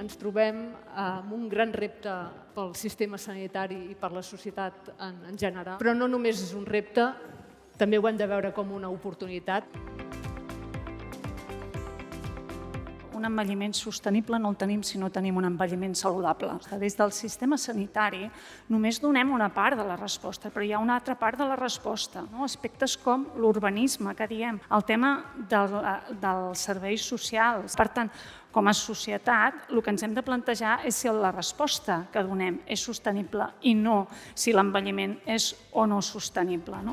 ens trobem amb un gran repte pel sistema sanitari i per la societat en general. Però no només és un repte, també ho hem de veure com una oportunitat. Un envelliment sostenible no el tenim si no tenim un envelliment saludable. Des del sistema sanitari només donem una part de la resposta, però hi ha una altra part de la resposta. Aspectes com l'urbanisme, que diem, el tema dels serveis socials. Per tant, com a societat, el que ens hem de plantejar és si la resposta que donem és sostenible i no si l'envelliment és o no sostenible.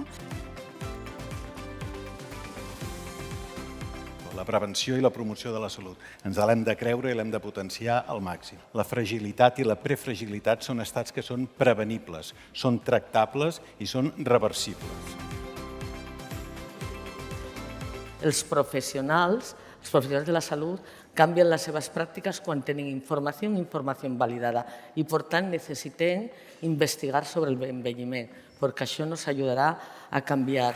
La prevenció i la promoció de la salut. Ens l'hem de creure i l'hem de potenciar al màxim. La fragilitat i la prefragilitat són estats que són prevenibles, són tractables i són reversibles. Els professionals de la salut canvien les seves pràctiques quan tenen informació validada i, per tant, necessitem investigar sobre el envelliment, perquè això ens ajudarà a canviar.